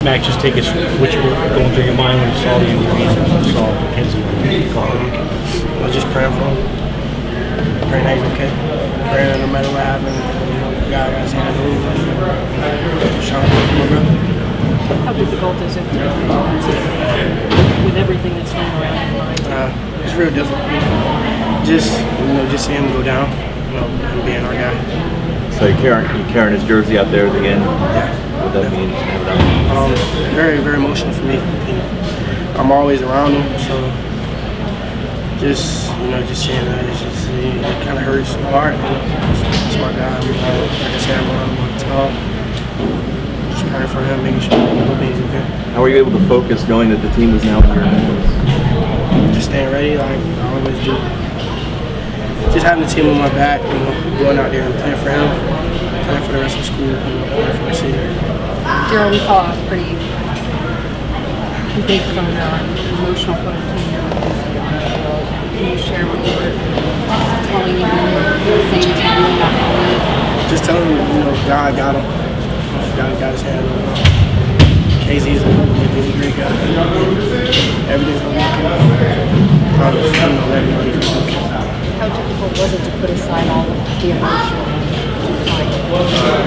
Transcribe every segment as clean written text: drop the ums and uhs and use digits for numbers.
Max, just take us what you were going through your mind when you saw the injury and saw Mackenzie. I was just praying for him. Praying that he's okay. Praying that no matter what happens, God got his hand over. Trying to work for my brother. How difficult is it with everything that's going around your mind? It's real difficult. Just see him go down, and being our guy. So you're carrying his jersey out there again? Yeah. What that mean? Very, very emotional for me. I'm always around him, so just seeing that, it kind of hurts my heart. It's my guy. Like I said, I'm around him all the time. Just praying for him, making sure he's okay. How were you able to focus knowing that the team was now in your hands? Just staying ready, like I always do. Just having the team on my back, going out there and playing for him, playing for the rest of the school, playing for the city. Daryl, we saw a pretty big from emotional photo team. Can you share what you were telling you, saying to you about that? Just telling him, God got him. God got his hand on him. KZ's a really great guy. Everything's going to be okay. I'm just letting him know he's going to be okay. How difficult was it to put aside all of the emotion and fight?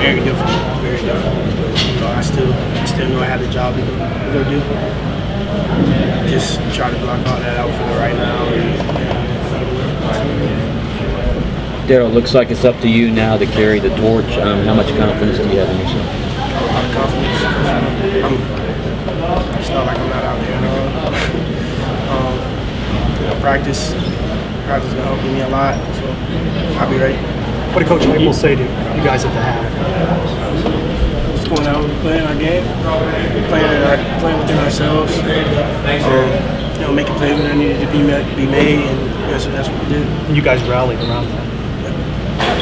Very difficult, very difficult. I still know I had a job to go do. Just try to block all that out for the right now. Daryl, it looks like it's up to you now to carry the torch. How much confidence do you have in yourself? A lot of confidence. It's not like I'm not out there at all. Practice is going to help me a lot, so I'll be ready. What did Coach Maple say to you guys at the half? Just going out and playing our game, playing within ourselves, making plays when they needed to be made, and that's what we did. And you guys rallied around that.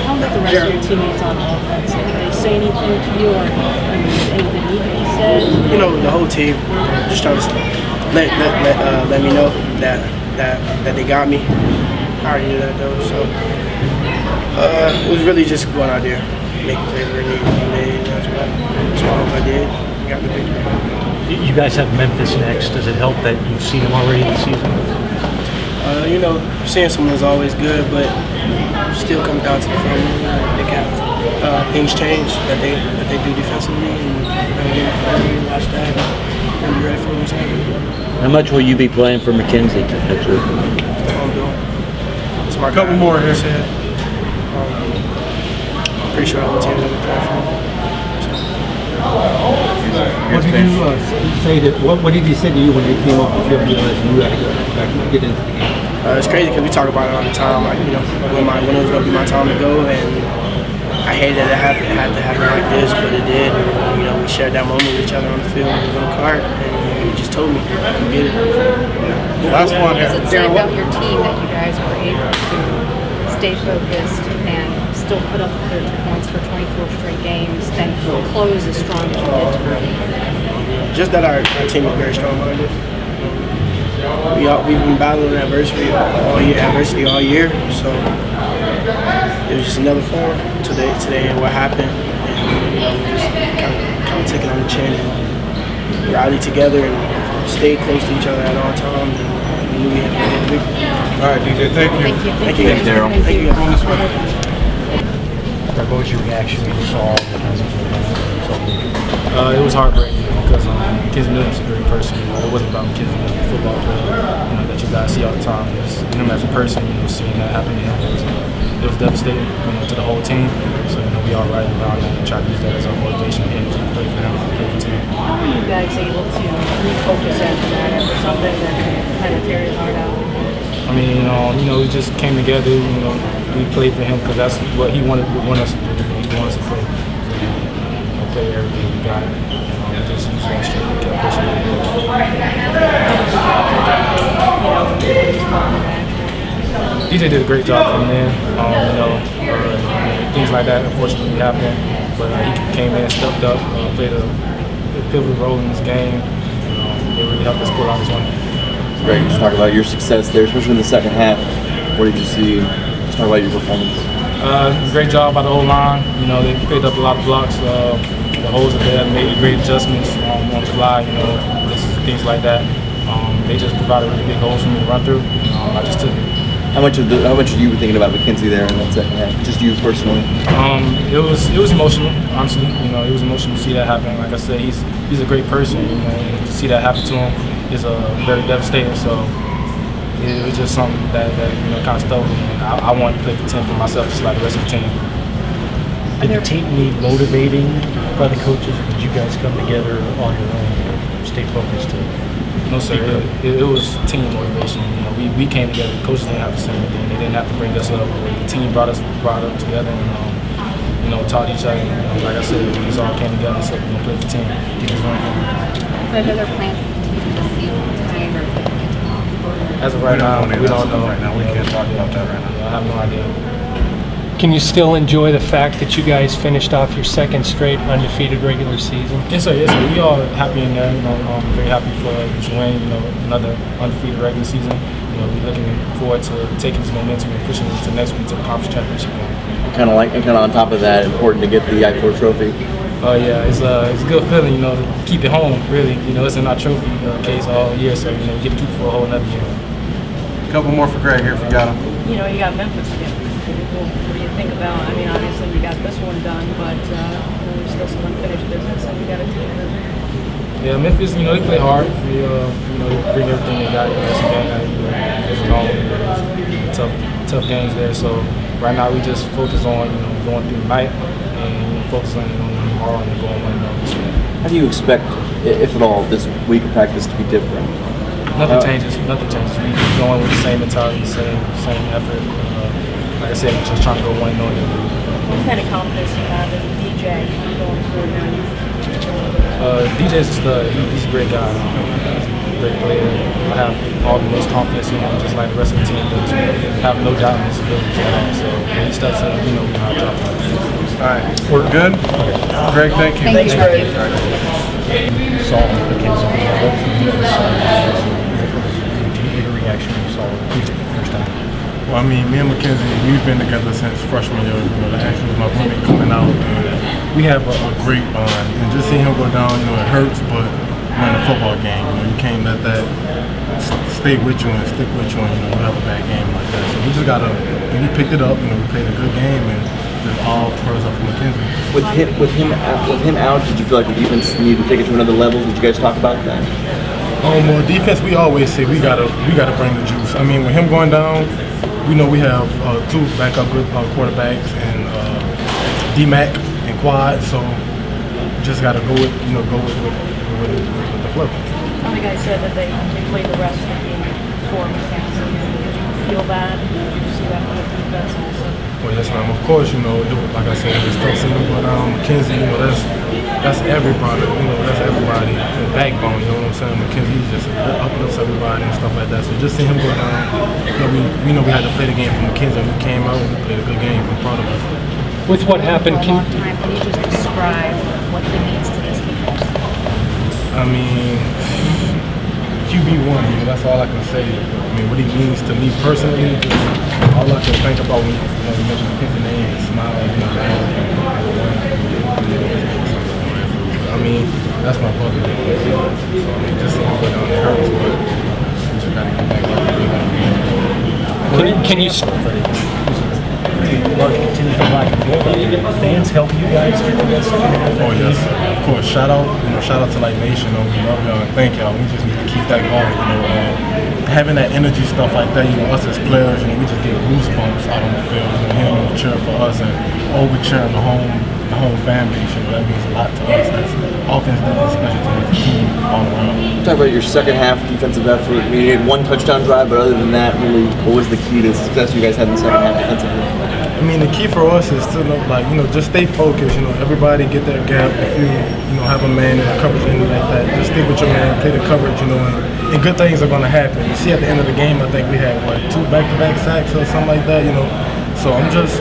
How about the rest of your teammates on offense? Did they say anything to you, or anything need to be said? The whole team just trying to let me know that they got me. I already knew that though, so it was really just going out there, making plays where they needed to be made. That's what I did. Got the victory. You guys have Memphis next. Does it help that you've seen them already this season? Seeing someone is always good, but still comes down to the front. Things change that they do defensively, and watch that and be ready for what's happening. How much will you be playing for Mackenzie next week? It's my couple more here. Pretty sure the whole team's gonna be playing for him. What did you say to? What did he say to you when they came up the field and you had to get into the game? It's crazy because we talk about it all the time. Like when it was gonna be my time to go, and I hated that it had to happen like this, but it did. And, we shared that moment with each other on the field in the cart, and he just told me, "Go get it." Last one What here. does it say about your team that you guys were able to stay focused and still put up 30 points for 24 straight games and close as strong as you did tonight? Just that our team is very strong-minded. We've been battling adversity all year, so it was just another form today and what happened, and we just kind of took it on the chin and rallied together and stayed close to each other at all times, and we knew we had to get the victory. All right, DJ, thank you. Thank you. Thank you, Daryl. Thank you. What was your reaction when you saw Mackenzie? It was heartbreaking because Mackenzie Milton's a great person. It wasn't about Mackenzie Milton, the football player that you guys see all the time. It was him as a person, seeing that happen to him. It was devastating to the whole team. So we all rallied around and try to use that as our motivation and energy to play for him, play for the team. How were you guys able to refocus after that, after something that kind of tear his heart out? I mean, we just came together. We played for him because that's what he wanted us to do. He wanted us to play. Play everything we got. Just use that strength and kept pushing it. DJ did a great job coming in. Things like that unfortunately happened, but he came in, stepped up, played a pivotal role in this game. It really helped us pull out this one. Great. Just talk about your success there, especially in the second half. What did you see? Just talk about your performance. Great job by the whole line. They picked up a lot of blocks. the holes are there, made great adjustments on the fly, you know, things like that. They just provided really big holes for me to run through. I just took it. How much are you thinking about McKenzie there in that second half? Just you personally? It was emotional, honestly. You know, it was emotional to see that happen. Like I said, he's a great person. You know, and to see that happen to him is very devastating. So it was just something that you know kind of stuck with me. I wanted to play for 10 for myself, just like the rest of the team. Did the team need motivating by the coaches, or did you guys come together on your own, stay focused? No, sir. It was team motivation. You know, we came together. The coaches didn't have to say anything. They didn't have to bring us up. The team brought us together and you know, taught each other. You know, like I said, we just all came together and said we're gonna play for the team. Keep us running. What other plans this season or As of right now, we don't know. Right now, we can't talk about that right now. I have no idea. Can you still enjoy the fact that you guys finished off your second straight undefeated regular season? Yes, sir. Yes, sir. We all happy in there. You know, I'm very happy for this win. You know, another undefeated regular season. You know, we're looking forward to taking this momentum and pushing it to next week to the conference championship game. Kind of on top of that, important to get the I-4 trophy. Oh yeah, it's a good feeling. You know, to keep it home. Really, you know, it's in our trophy case all year, so you know, you get to keep it for a whole another year. A couple more for Greg here if you got him. You know, you got Memphis again. What do you think about? I mean, obviously we got this one done, but you know, there's still some unfinished business, and we got to take it. Yeah, Memphis, you know, they play hard. They, you know, they bring everything they got. You know, some games, tough games there. So right now we just focus on going through the night and focus on tomorrow and going one this week. How do you expect, if at all, this week of practice to be different? Nothing changes. Nothing changes. We keep going with the same mentality, same effort. Like I said, we're just trying to go 1-0. What kind of confidence you have in DJ going forward now? DJ's a stud. He's a great guy. He's a great player. I have all the most confidence in him, just like the rest of the team does. I have no doubt in his abilities at all. So when he steps up, you know how to drop it. All right, we're good. Greg, thank you. Thank you, Greg. Saw McKenzie. Your reaction when you saw it for the first time? Well, I mean, me and McKenzie, we've been together since freshman year. You know, that actually was my roommate coming out. And we have a great bond. And just seeing him go down, you know, it hurts, but we're in a football game. You know, you can't let that stay with you and stick with you and, you know, you have a bad game like that. So we just got to, when we picked it up, you know, we played a good game and just all prayers up for McKenzie. With him out, did you feel like the defense needed to take it to another level? Did you guys talk about that? Well, defense, we always say we gotta bring the juice. I mean, with him going down, we know we have two backup good quarterbacks and D-Mac and Quad, so just gotta go with the flow. Some of the guys said that they played the rest of the game for McKenzie. Did you feel bad? Did you see that from the defense also? Well, yes, ma'am. Of course, you know, like I said, it was tough seeing him go down. McKenzie, you know, that's everybody. You know, that's everybody. The backbone. You know what I'm saying? McKenzie just uplifts everybody and stuff like that. So just seeing him go down, you know, we know we had to play the game for McKenzie. We came out and we played a good game. We're proud of us. With what happened, For a long time, can you just describe what he means to this football team? I mean, QB1, you know, that's all I can say. I mean, what he means to me personally, all I can think about when you mention McKenzie's name is smiling, you know, I mean, that's my brother. So, I mean, just seeing him go down, it hurts, but we just gotta get back up. can you Large contingent of black and gold. Fans help you guys through this? Oh yes, of course. Shout out to like Nation. We love y'all and thank y'all. We just need to keep that going. You know, having that energy stuff like that. You know, us as players, you know, we just get goosebumps out on the field. You know, hearing them cheer for us and over cheering the home fan base. You know, that means a lot to us. That's offense, defense, special teams, team all around. Talk about your second half defensive effort. I mean, you had one touchdown drive, but other than that, really, what was the key to success you guys had in the second half defensively? I mean, the key for us is to just stay focused. You know, everybody get their gap. If you have a man in a coverage end like that, just stick with your man, play the coverage. You know, and good things are going to happen. You see, at the end of the game, I think we had 2 back-to-back sacks or something like that. You know, so I'm just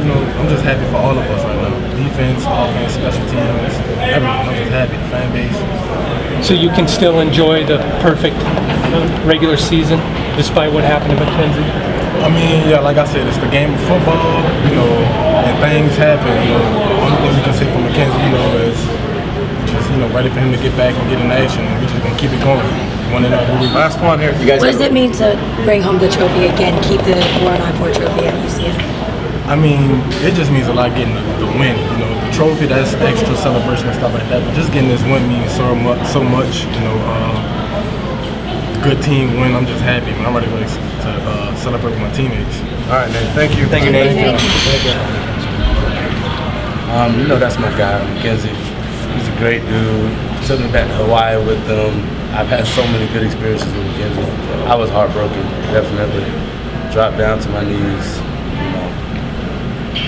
happy for all of us right now. Defense, offense, special teams, everything. I'm just happy. The fan base. so you can still enjoy the perfect regular season despite what happened to McKenzie? I mean, yeah, like I said, it's the game of football, you know, and things happen, you know. The only thing we can say from McKenzie, you know, is ready for him to get back and get in action. And we're just gonna keep it going. One and another. Last one here. You guys what does it mean to bring home the trophy again, keep the 494 trophy at UCF? I mean, it just means a lot getting the win. The trophy, that's extra celebration and stuff like that. But just getting this win means so much. Good team win. I'm just happy, man. I'm ready to celebrate with my teammates. All right, Nate. Thank you. Thank you, Nate. That's my guy, Mackenzie. He's a great dude. Took me back to Hawaii with them. I've had so many good experiences with Mackenzie. I was heartbroken, definitely. Dropped down to my knees.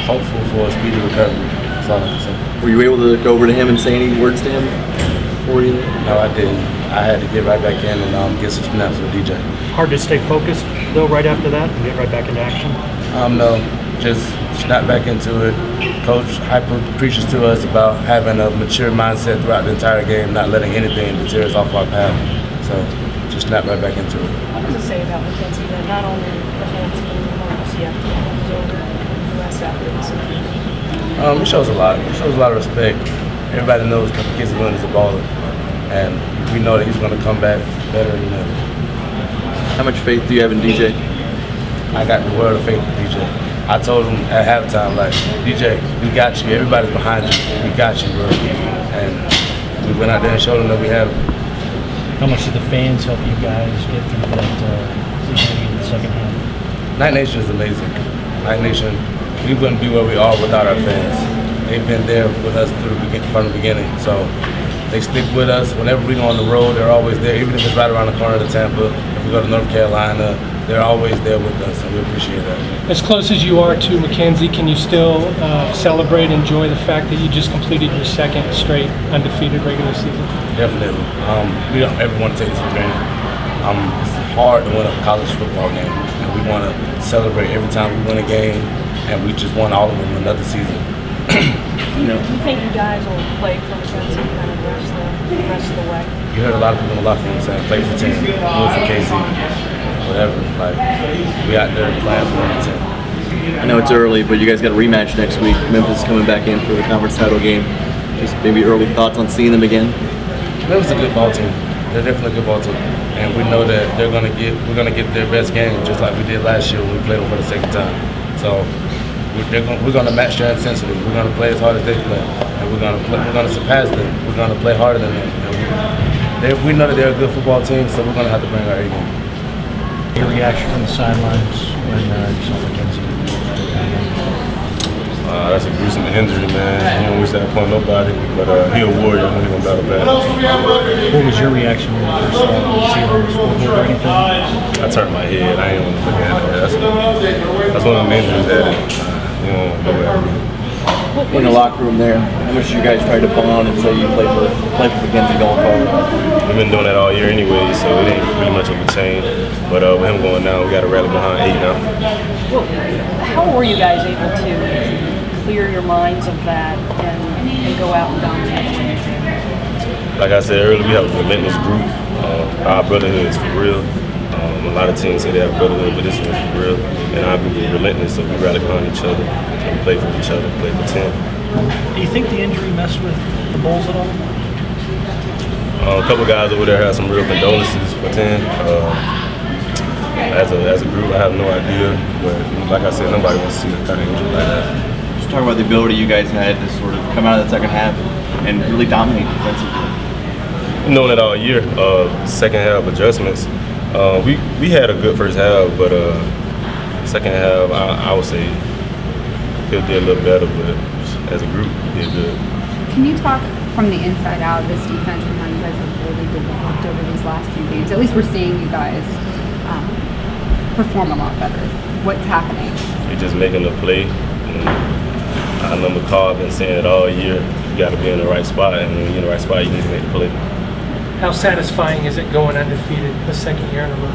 Hopeful for a speedy recovery. That's all I can say. Were you able to go over to him and say any words to him before you? No, I didn't. I had to get right back in and get some snaps with DJ. Hard to stay focused, though, right after that and get right back into action? No, just snap back into it. Coach hyper preaches to us about having a mature mindset throughout the entire game, not letting anything deter us off our path. So just snap right back into it. What does it say about Mackenzie that not only the whole team, the whole UCF team, but over the rest after this season? It shows a lot. It shows a lot of respect. Everybody knows that Mackenzie Williams is a baller, and we know that he's going to come back better than ever. How much faith do you have in DJ? I got the world of faith in DJ. I told him at halftime, like, DJ, we got you. Everybody's behind you. We got you, bro. And we went out there and showed him that we had him. How much did the fans help you guys get through that in the second half? Night Nation is amazing. Night Nation, we wouldn't be where we are without our fans. They've been there with us from the beginning. So they stick with us. Whenever we go on the road, they're always there. Even if it's right around the corner to Tampa, if we go to North Carolina, they're always there with us, and we appreciate that. As close as you are to Mackenzie, can you still celebrate, enjoy the fact that you just completed your second straight undefeated regular season? Definitely. We don't ever want to take this for granted. It's hard to win a college football game, and we want to celebrate every time we win a game, and we just won all of them another season. You think you guys will play for Mackenzie kind of the rest of the way? You heard a lot of people in the locker room saying, play for 10, do it for KC, whatever. Like, we out there playing for the 10. I know it's early, but you guys got a rematch next week. Memphis is coming back in for the conference title game. Just maybe early thoughts on seeing them again? Memphis is a good ball team. They're definitely a good ball team. And we know that we're gonna get their best game, just like we did last year when we played them for the second time. So we're gonna match their intensity. We're gonna play as hard as they play, and we're gonna surpass them. We're gonna play harder than them. And we know that they're a good football team, so we're gonna have to bring our A game. Your reaction from the sidelines when you saw Mackenzie? That's a gruesome injury, man. He don't wish that upon nobody, but he a warrior. He's gonna battle back. What was your reaction when you first saw him? Did you see him on the scoreboard or anything? I turned my head. I ain't want to look at it. That's one of them injuries that you don't know at. In the locker room there, how much did you guys try to bond and say you play for Mackenzie going forward? We've been doing that all year anyway, so it ain't really much of a change. But with him going down, we got to rally behind 8 now. Well, how were you guys able to clear your minds of that and go out and dominate? Like I said earlier, we have a relentless group. Our brotherhood is for real. A lot of teams say they have brotherhood, but this one's for real. And our group is relentless, so we rally behind each other and play for each other, play for 10. Do you think the injury messed with the Bulls at all? A couple guys over there have some real condolences for 10. As a group, I have no idea, but like I said, nobody wants to see the kind of injury like that. Just talk about the ability you guys had to sort of come out of the second half and really dominate defensively. Knowing it all year, second half adjustments. We had a good first half, but second half, I would say could have did a little better, but as a group, we did good. Can you talk from the inside out of this defense and how you guys have really developed over these last few games? At least we're seeing you guys perform a lot better. What's happening? We're just making the play. And I know McCall been saying it all year. You got to be in the right spot, and when you're in the right spot, you need to make the play. How satisfying is it going undefeated the second year in a row?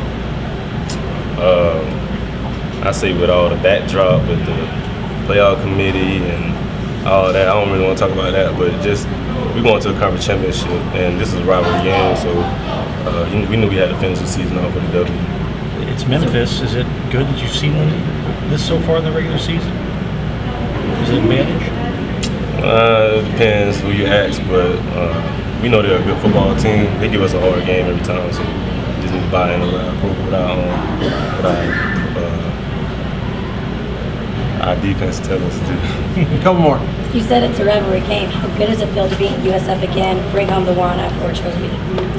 I say with all the backdrop, with the playoff committee and all that, I don't really want to talk about that, but just we're going to a conference championship, and this is a rivalry game, so we knew we had to finish the season off with a W. It's Memphis. Is it good that you've seen this so far in the regular season? Is it an advantage? It depends who you ask, but we know they're a good football team. They give us a hard game every time, so just need to buy into our defense tell us to do. A couple more. You said it's a rivalry game. How good does it feel to be in USF again, bring home the War on I-4 trophy?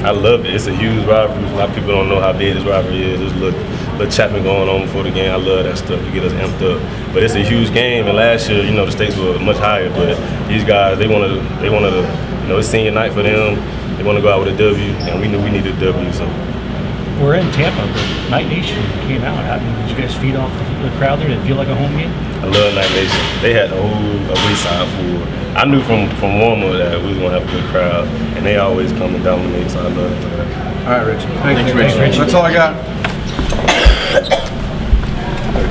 I love it. It's a huge rivalry. A lot of people don't know how big this rivalry is. There's a little chatting going on before the game. I love that stuff to get us amped up. But it's a huge game, and last year, the stakes were much higher. But these guys, they wanted to, it's senior night for them. They want to go out with a W, and we knew we needed a W. So. We're in Tampa, but Night Nation came out. Did you guys feed off the crowd there? Did it feel like a home game? I love Night Nation. They had the whole away side full. I knew from Warmer that we was gonna have a good crowd, and they always come and dominate. So I love it for that. All right, Rich. Thanks, Rich. That's all I got.